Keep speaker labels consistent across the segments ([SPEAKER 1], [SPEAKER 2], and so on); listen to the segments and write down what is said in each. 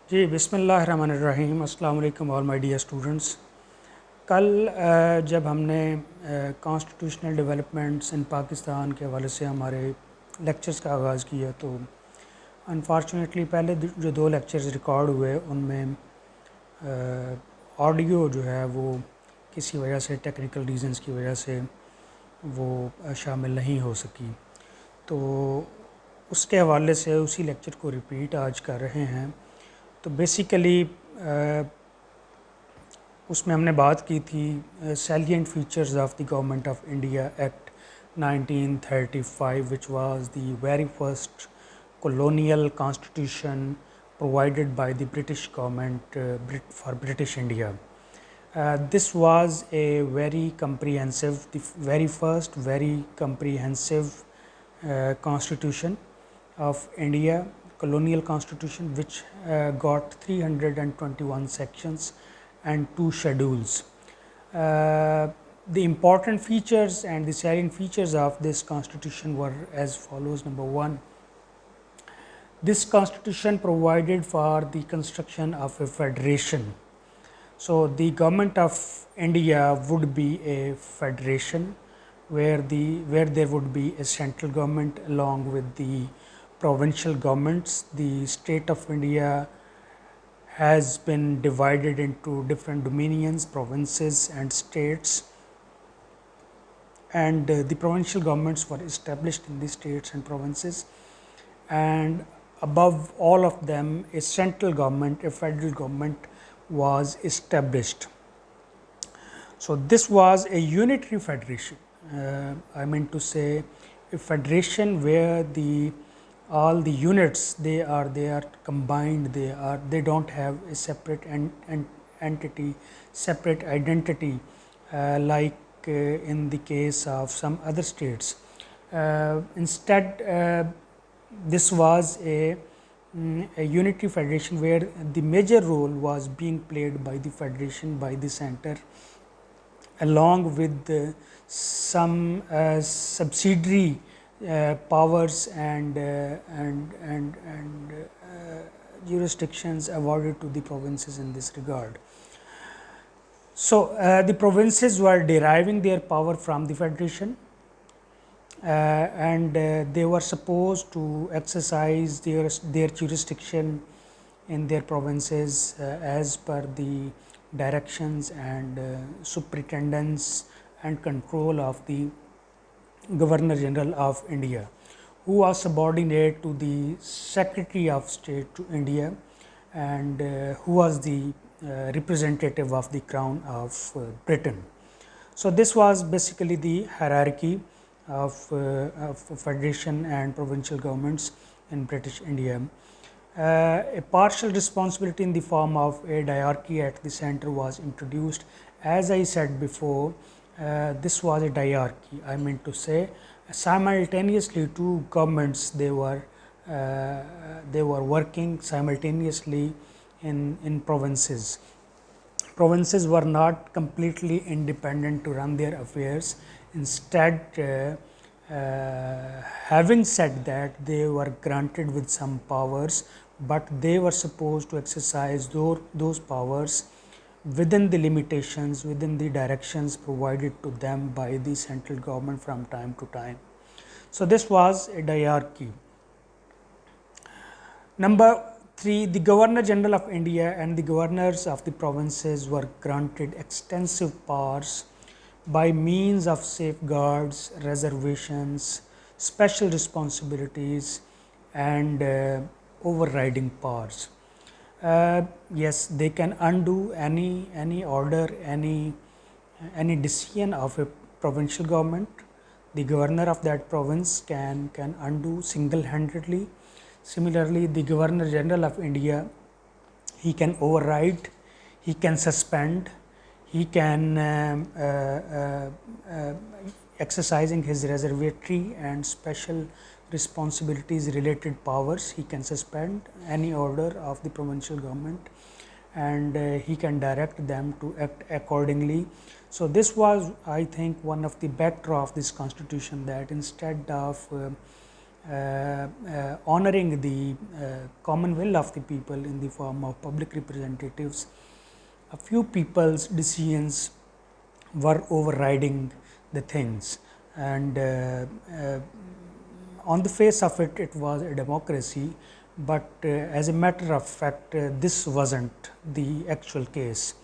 [SPEAKER 1] जी, बिस्मिल्लाहिर्रहमानिर्रहीम। अस्सलाम वालेकुम ऑल माय डियर स्टूडेंट्स। कल जब हमने कॉन्स्टिट्यूशनल डेवलपमेंट्स इन पाकिस्तान के हवाले से हमारे लेक्चर्स का आगाज़ किया, तो अनफॉर्चुनेटली पहले जो दो लेक्चर्स रिकॉर्ड हुए उनमें ऑडियो जो है वो किसी वजह से, टेक्निकल रीज़न्स की वजह से वो शामिल नहीं हो सकी। तो उसके हवाले से उसी लेक्चर को रिपीट आज कर रहे हैं। तो बेसिकली उसमें हमने बात की थी salient features of the government of India act 1935, which was the very first colonial constitution provided by the British government for British India. This was a very comprehensive, the very first very comprehensive constitution of India, colonial constitution, which got 321 sections and 2 schedules. The important features and the salient features of this constitution were as follows. Number one, this constitution provided for the construction of a federation. So the government of India would be a federation where there would be a central government along with the provincial governments. The state of India has been divided into different dominions, provinces and states, and the provincial governments were established in the states and provinces, and above all of them a central government, a federal government was established. So this was a unitary federation. I mean to say a federation where all the units they are combined. They don't have a separate entity, separate identity, like in the case of some other states. Instead, this was a unitary federation where the major role was being played by the federation, by the center, along with some subsidiary powers and jurisdictions awarded to the provinces in this regard. So the provinces were deriving their power from the federation, and they were supposed to exercise their jurisdiction in their provinces as per the directions and superintendence and control of the Governor General of India, who was subordinate to the Secretary of State to India, and who was the representative of the Crown of Britain. So this was basically the hierarchy of federation and provincial governments in British India. A partial responsibility in the form of a diarchy at the center was introduced. As I said before, this was a diarchy. I mean to say, simultaneously two governments they were working simultaneously in provinces. Provinces were not completely independent to run their affairs. Instead, having said that, they were granted with some powers, but they were supposed to exercise those powers within the limitations, within the directions provided to them by the central government from time to time. So this was a diarchy. Number 3, the Governor General of India and the governors of the provinces were granted extensive powers by means of safeguards, reservations, special responsibilities, and overriding powers. Yes, they can undo any order, any decision of a provincial government. The governor of that province can undo single-handedly. Similarly, the Governor General of India, he can override, he can suspend, he can exercising his reservatory and special responsibilities related powers, he can suspend any order of the provincial government, and he can direct them to act accordingly. So this was, I think, one of the better of this constitution, that instead of honoring the common will of the people in the form of public representatives. A few people's decisions were overriding the things, and on the face of it, it was a democracy, but as a matter of fact, this wasn't the actual case.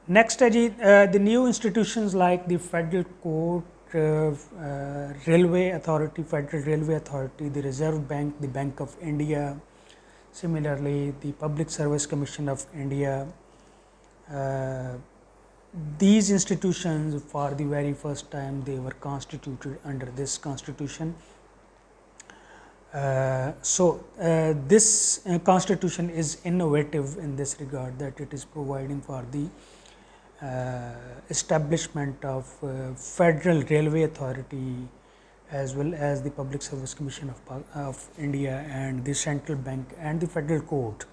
[SPEAKER 1] Next है जी the new institutions like the Federal Court, Railway Authority, Federal Railway Authority, the Reserve Bank, the Bank of India, similarly the Public Service Commission of India. These institutions, for the very first time, they were constituted under this constitution. This constitution is innovative in this regard, that it is providing for the establishment of Federal Railway Authority, as well as the Public Service Commission of India, and the Central Bank and the Federal Court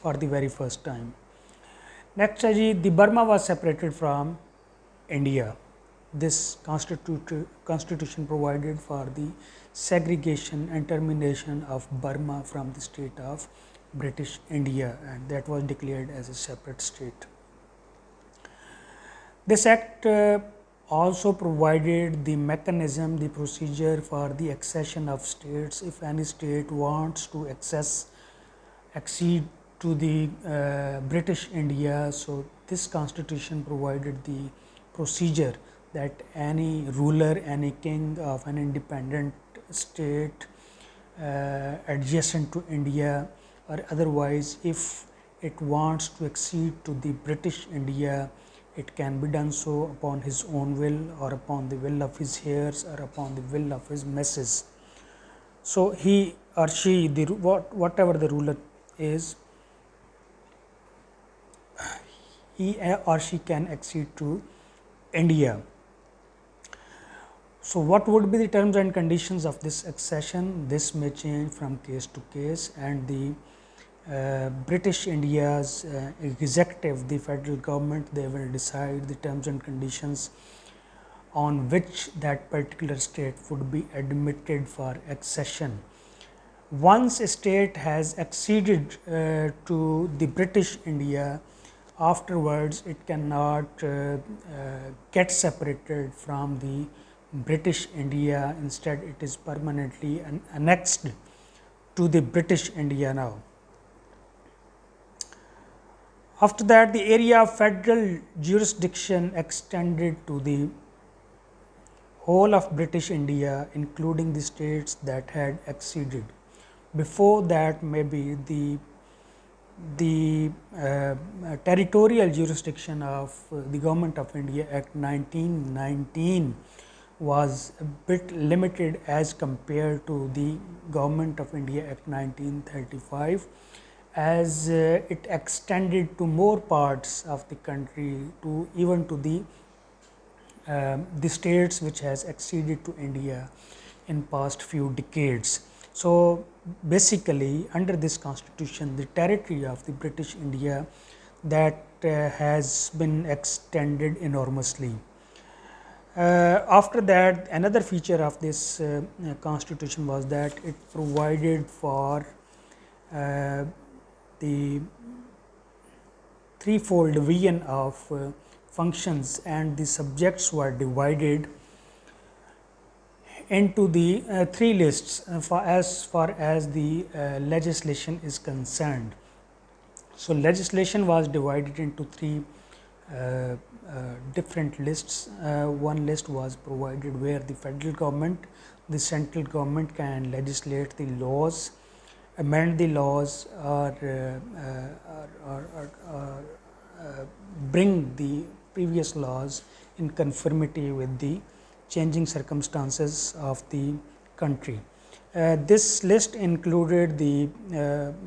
[SPEAKER 1] for the very first time. Next है जी, the Burma was separated from India. This constitution provided for the segregation and termination of Burma from the state of British India, and that was declared as a separate state. This act also provided the mechanism, the procedure for the accession of states. If any state wants to accede to the British India, so this constitution provided the procedure that any ruler, any king of an independent state adjacent to India, or otherwise, if it wants to accede to the British India, it can be done so upon his own will, or upon the will of his heirs, or upon the will of his missus. So he or she, whatever the ruler is, he or she can accede to India. So what would be the terms and conditions of this accession? This may change from case to case, and the British India's executive, the federal government, they will decide the terms and conditions on which that particular state would be admitted for accession. Once a state has acceded to the British India, afterwards it cannot get separated from the British India. Instead, it is permanently annexed to the British India now. After that, the area of federal jurisdiction extended to the whole of British India, including the states that had acceded. Before that, maybe the territorial jurisdiction of the Government of India Act 1919 was a bit limited as compared to the Government of India Act 1935, as it extended to more parts of the country, to even to the states which has acceded to India in past few decades. So basically, under this constitution, the territory of the British India, that has been extended enormously. After that, another feature of this constitution was that it provided for the threefold division of functions, and the subjects were divided into the three lists as far as the legislation is concerned. So legislation was divided into three different lists. One list was provided where the federal government, the central government can legislate the laws, amend the laws, or bring the previous laws in conformity with the changing circumstances of the country. This list included the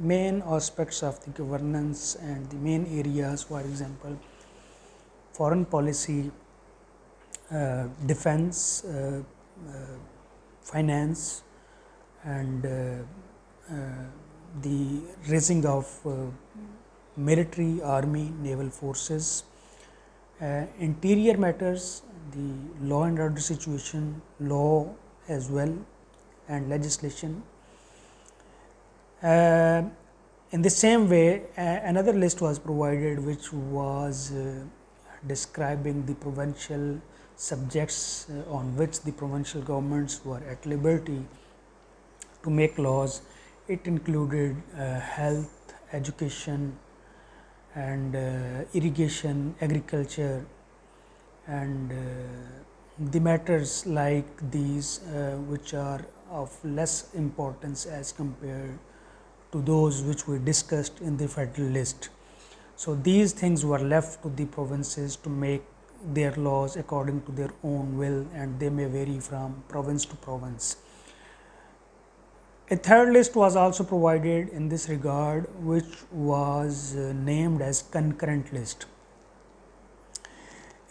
[SPEAKER 1] main aspects of the governance and the main areas, for example, foreign policy, defense, finance, and the raising of military, army, naval forces, interior matters, the law and order situation, law as well, and legislation. In the same way, another list was provided which was describing the provincial subjects on which the provincial governments were at liberty to make laws. It included health, education, and irrigation, agriculture, and the matters like these which are of less importance as compared to those which were discussed in the federal list. So these things were left to the provinces to make their laws according to their own will, and they may vary from province to province. A third list was also provided in this regard, which was named as concurrent list.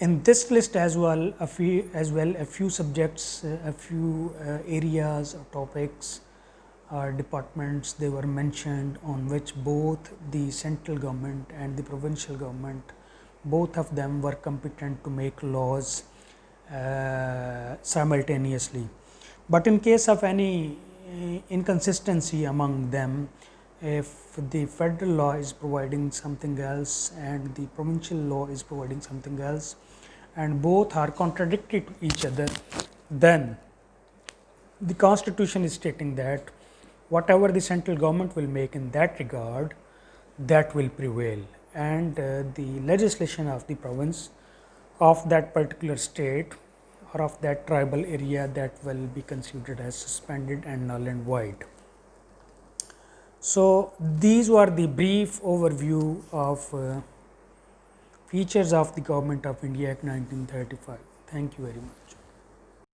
[SPEAKER 1] In this list as well, a few subjects, a few areas or topics or departments, they were mentioned on which both the central government and the provincial government, both of them were competent to make laws simultaneously. But in case of any inconsistency among them, if the federal law is providing something else and the provincial law is providing something else, and both are contradictory to each other, then the constitution is stating that whatever the central government will make in that regard, that will prevail, and the legislation of the province of that particular state or of that tribal area, that will be considered as suspended and null and void. So these were the brief overview of features of the Government of India Act 1935. Thank you very much.